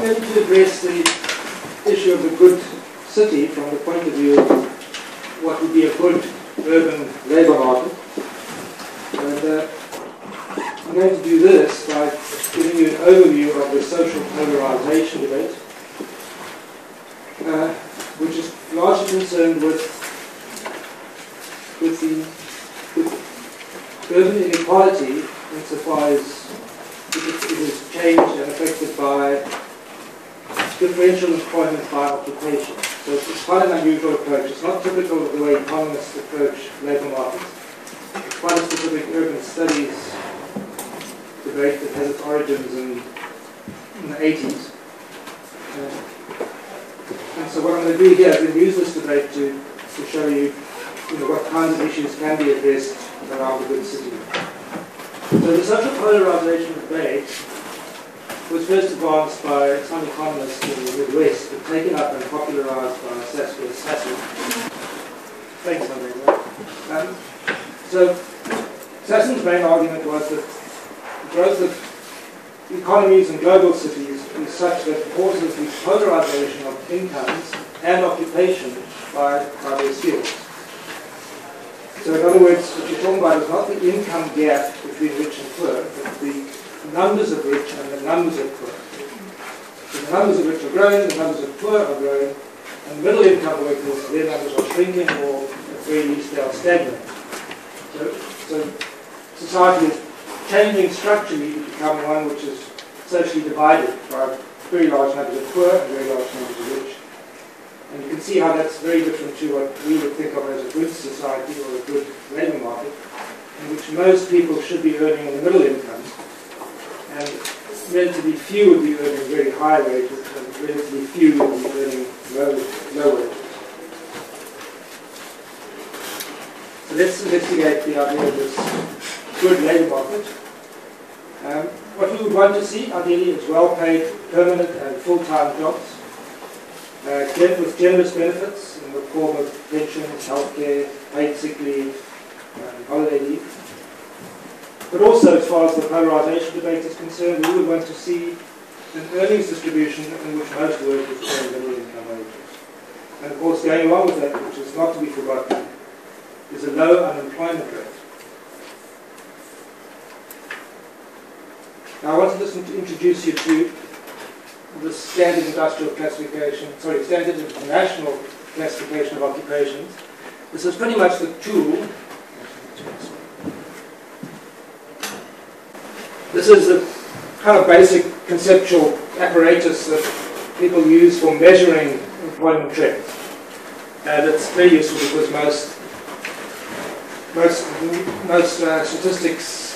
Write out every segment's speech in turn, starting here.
going to address the issue of a good city from the point of view of what would be a good urban labour market. And I'm going to do this by giving you an overview of the social polarisation debate, which is largely concerned with urban inequality insofar as it is changed and affected by differential employment by occupation. So it's quite an unusual approach. It's not typical of the way economists approach labour markets. It's quite a specific urban studies debate that has its origins in the 80s. And so what I'm going to do here is use this debate to show you, what kinds of issues can be addressed around a good city. So the social polarisation debate was first advanced by some economists in the Midwest, but taken up and popularised by Sasson. Thanks, Andre. So Sasson's main argument was that the growth of economies and global cities is such that it causes the polarisation of incomes and occupation by their skills. So in other words, what you're talking about is not the income gap between rich and poor, but the numbers of rich and the numbers of poor. So the numbers of rich are growing, the numbers of poor are growing, and middle income workers, their numbers are shrinking, or at the very least they are stagnant. So society is changing structurally to become one which is socially divided by very large numbers of poor and very large numbers of rich. And you can see how that's very different to what we would think of as a good society or a good labour market, in which most people should be earning in the middle income, and relatively few would be earning very high wages, and relatively few would be earning low wages. So let's investigate the idea of this good labour market. What we would want to see, ideally, is well-paid, permanent and full-time jobs, with generous benefits in the form of pensions, healthcare, paid sick leave, holiday leave. But also, as far as the polarisation debate is concerned, we would want to see an earnings distribution in which most workers earn middle income wages. And of course, going along with that, which is not to be forgotten, is a low unemployment rate. Now, I wanted to introduce you to the standard international classification of occupations. This is pretty much the tool. This is the kind of basic conceptual apparatus that people use for measuring employment trends. And it's very useful because most statistics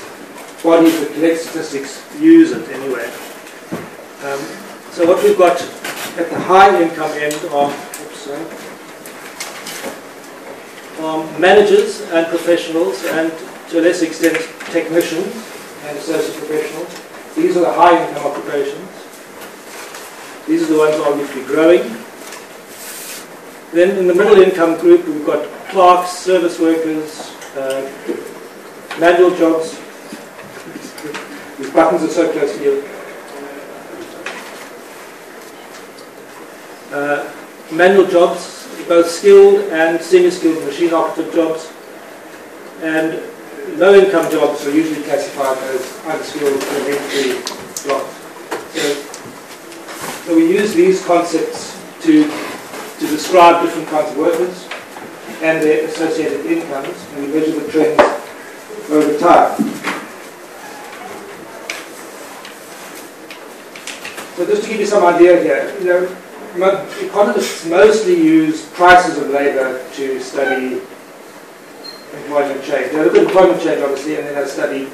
bodies that collect statistics use it anyway. So what we've got at the high income end are managers and professionals, and to a less extent technicians and associate professionals. These are the high income occupations. These are the ones obviously growing. Then in the middle income group we've got clerks, service workers, manual jobs. These buttons are so close to you. Manual jobs, both skilled and semi-skilled machine operative jobs, and low-income jobs are usually classified as unskilled elementary jobs. So we use these concepts to describe different kinds of workers and their associated incomes, and we measure the trends over time. So just to give you some idea here, economists mostly use prices of labour to study employment change. They look at employment change, obviously, and then they study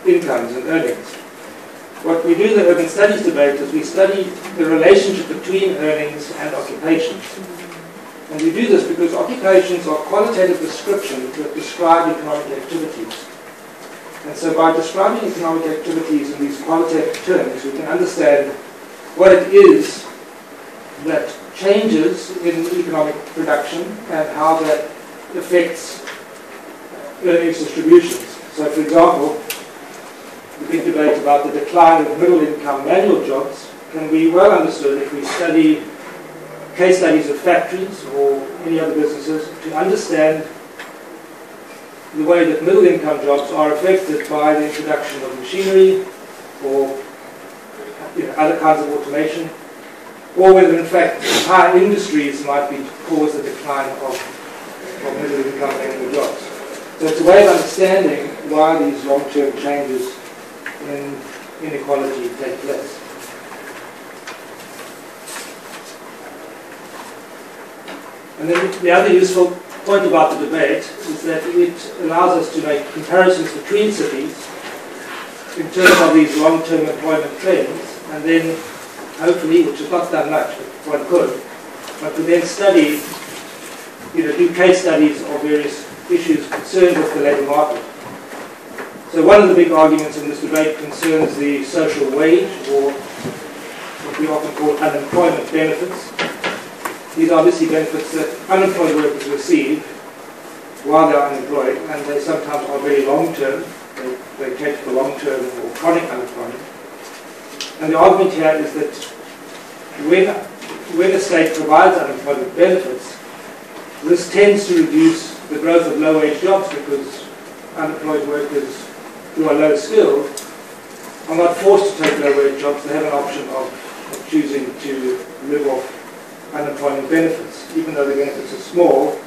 incomes and earnings. What we do in the urban studies debate is we study the relationship between earnings and occupations. And we do this because occupations are qualitative descriptions that describe economic activities. And so by describing economic activities in these qualitative terms, we can understand what it is that changes in economic production and how that affects earnings distributions. So for example, we can debate about the decline of middle income manual jobs can be well understood if we study case studies of factories or any other businesses to understand the way that middle income jobs are affected by the introduction of machinery or other kinds of automation, or whether in fact entire industries might be cause the decline of middle income annual jobs. So it's a way of understanding why these long-term changes in inequality take place. And then the other useful point about the debate is that it allows us to make comparisons between cities in terms of these long-term employment trends, and then hopefully, which is not done much, but one could then study, do case studies of various issues concerned with the labour market. So one of the big arguments in this debate concerns the social wage, or what we often call unemployment benefits. These are obviously benefits that unemployed workers receive while they're unemployed, and they sometimes are very long-term. They cater for long-term or chronic unemployment. And the argument here is that when a state provides unemployment benefits, this tends to reduce the growth of low-wage jobs, because unemployed workers who are low-skilled are not forced to take low-wage jobs. They have an option of choosing to live off unemployment benefits. Even though the benefits are small,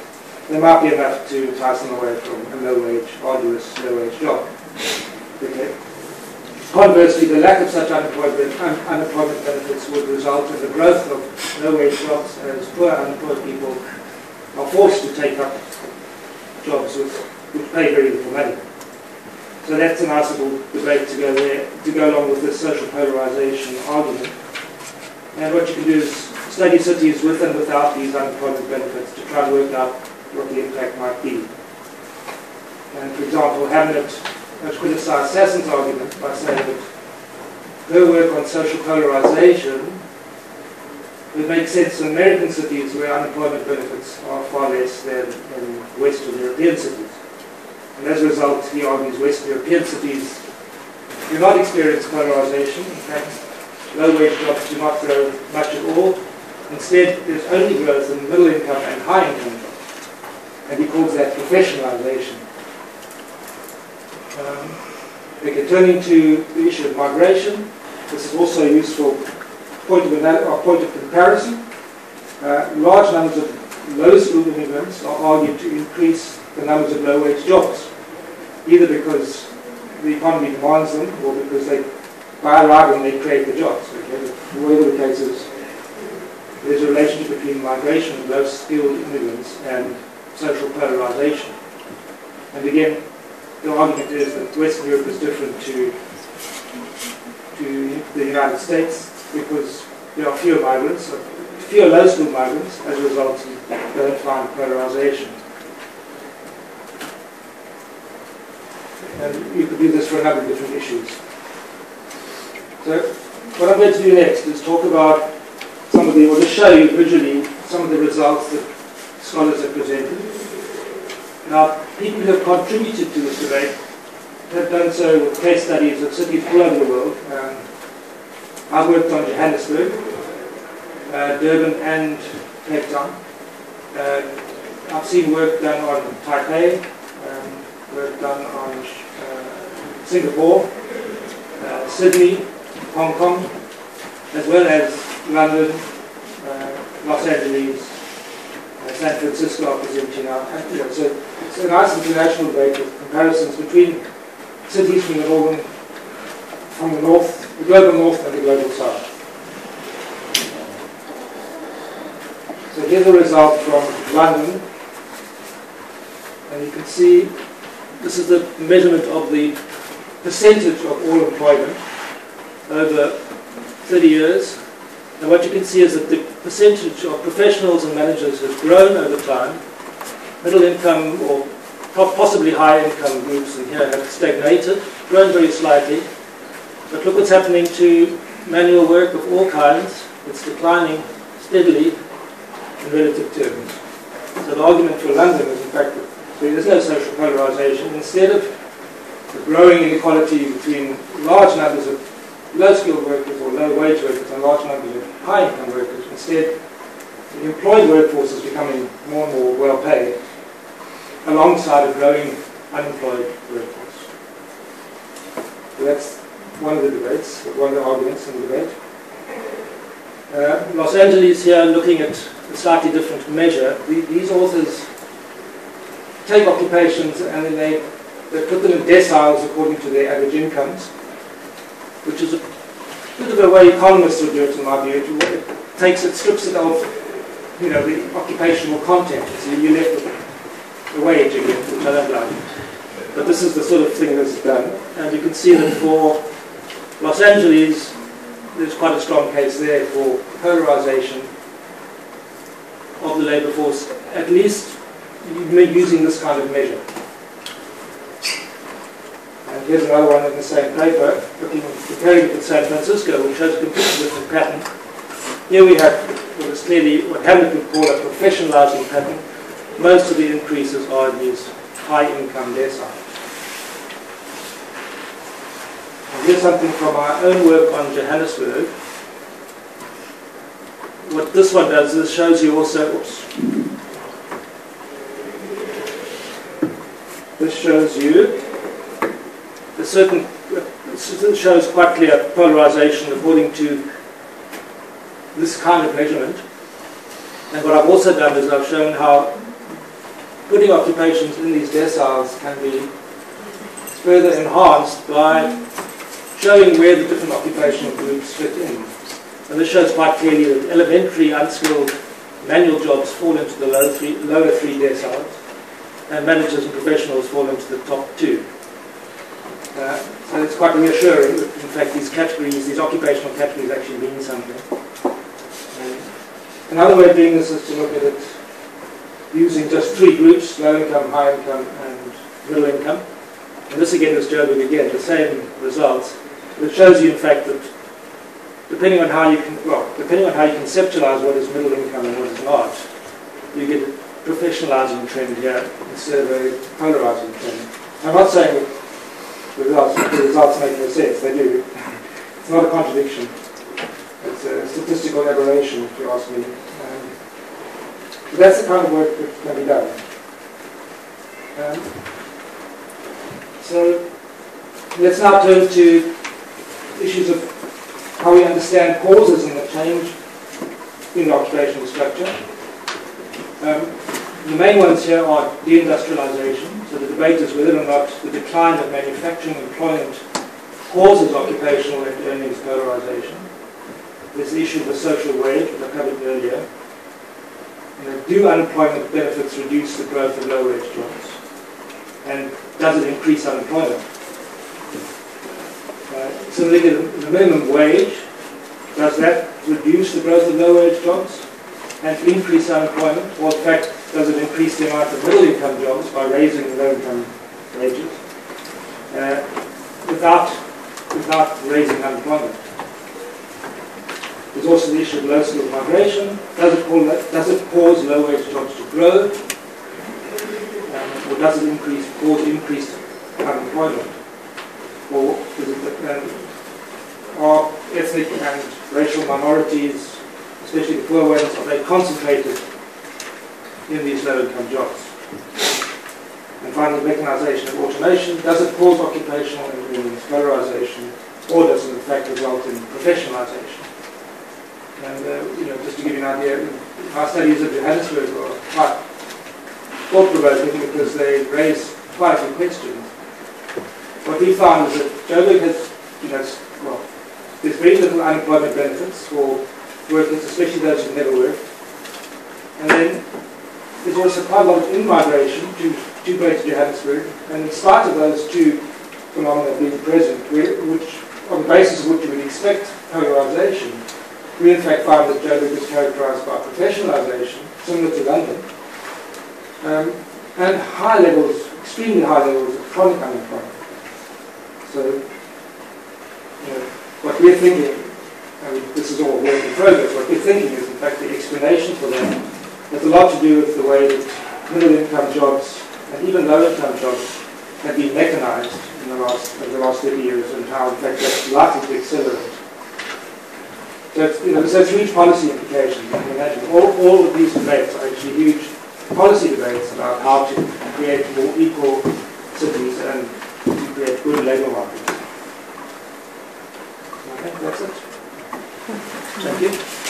they might be enough to entice them away from a low-wage, arduous low-wage job. Okay. Conversely, the lack of such unemployment benefits would result in the growth of low-wage jobs, as poor unemployed people are forced to take up jobs which pay very little money. So that's a nice little debate to go along with this social polarization argument. And what you can do is study cities with and without these unemployment benefits to try and work out what the impact might be. And for example, Hamlet has criticized Sassen's argument by saying that her work on social polarization would make sense in American cities where unemployment benefits are far less than in Western European cities. And as a result, he argues Western European cities do not experience polarization. In fact, low-wage jobs do not grow much at all. Instead, there's only growth in middle-income and high-income jobs. And he calls that professionalization. Okay, turning to the issue of migration, this is also a useful point of comparison. Large numbers of low-skilled immigrants are argued to increase the numbers of low-wage jobs, either because the economy demands them or because by arriving they create the jobs. Okay? Whatever the case is, there's a relationship between migration of low-skilled immigrants and social polarization. And again, the argument is that Western Europe is different to the United States because there are fewer migrants, fewer low-skilled migrants. As a result, you don't find polarization. And you could do this for a number of different issues. So what I'm going to do next is talk about or to show you visually some of the results that scholars have presented. Now, people who have contributed to this debate have done so with case studies of cities all over the world. I've worked on Johannesburg, Durban and Cape Town. I've seen work done on Taipei, work done on Singapore, Sydney, Hong Kong, as well as London, Los Angeles, San Francisco, I presume now. So it's a nice international debate with comparisons between cities from the north, the global north and the global south. So here's a result from London, and you can see this is the measurement of the percentage of all employment over 30 years. And what you can see is that the percentage of professionals and managers has grown over time. Middle income or possibly high income groups in here have stagnated, grown very slightly. But look what's happening to manual work of all kinds. It's declining steadily in relative terms. So the argument for London is in fact that there is no social polarization. Instead of the growing inequality between large numbers of low-skilled workers or low-wage workers and large numbers of high-income workers. Instead, the employed workforce is becoming more and more well-paid alongside a growing unemployed workforce. So that's one of the debates, one of the arguments in the debate. Los Angeles here looking at a slightly different measure. These authors take occupations and then they put them in deciles according to their average incomes, which is a bit of a way economists would do it in my view. It strips it of, the occupational content. So you're left with the wage again, which I don't like. But this is the sort of thing that's done. And you can see that for Los Angeles, there's quite a strong case there for polarization of the labour force, at least using this kind of measure. And here's another one in the same paper, comparing it with San Francisco, which shows a completely different pattern. Here we have what is clearly what Hamlet would call a professionalizing pattern. Most of the increases are in these high-income deciles. And here's something from our own work on Johannesburg. What this one does is shows you also, this shows you a certain, this shows quite clear polarization according to this kind of measurement. And what I've also done is I've shown how putting occupations in these deciles can be further enhanced by showing where the different occupational groups fit in. And this shows quite clearly that elementary, unskilled manual jobs fall into the lower three deciles, and managers and professionals fall into the top two. So it's quite reassuring that, in fact, these categories, these occupational categories actually mean something. Another way of doing this is to look at it using just three groups: low income, high income, and middle income. And this again is Joburg again, the same results. But it shows you, in fact, that depending on how you conceptualize what is middle income and what is not, you get a professionalizing trend here instead of a polarizing trend. I'm not saying that the results make no sense. They do. It's not a contradiction. It's a statistical aberration, if you ask me. But that's the kind of work that can be done. So let's now turn to issues of how we understand causes in the change in the occupational structure. The main ones here are deindustrialization. So the debate is whether or not the decline of manufacturing employment causes occupational and earnings polarization. There's the issue of the social wage, which I covered earlier. Do unemployment benefits reduce the growth of low-wage jobs? And does it increase unemployment? Similarly, the minimum wage, does that reduce the growth of low-wage jobs and increase unemployment? Or in fact, does it increase the amount of middle-income jobs by raising the low-income wages without raising unemployment? There's also the issue of low-skilled migration. Does it cause low-wage jobs to grow? Or does it cause increased unemployment? Or are ethnic and racial minorities, especially the poor ones, are they concentrated in these low-income jobs? And finally, mechanization and automation. Does it cause occupational and earnings polarization, or does it in fact result in professionalization? And just to give you an idea, our studies at Johannesburg are quite thought-provoking because they raise quite a few questions. What we found is that Joburg has, there's very little unemployment benefits for workers, especially those who've never worked. And then there's also quite a lot of in-migration to Greater Johannesburg, and in spite of those two phenomena being present, which on the basis of which you would expect polarization, we in fact found that Joburg is characterized by professionalization, similar to London, and high levels, extremely high levels of chronic unemployment. So, what we're thinking, and this is all work in progress, what we're thinking is in fact the explanation for that has a lot to do with the way that middle income jobs and even low income jobs have been mechanized in the last 30 years, and how in fact that's likely to accelerate. So it's huge policy implications. You can imagine all of these debates are actually huge policy debates about how to create more equal cities and to create good labour markets. I think that's it. Thank you.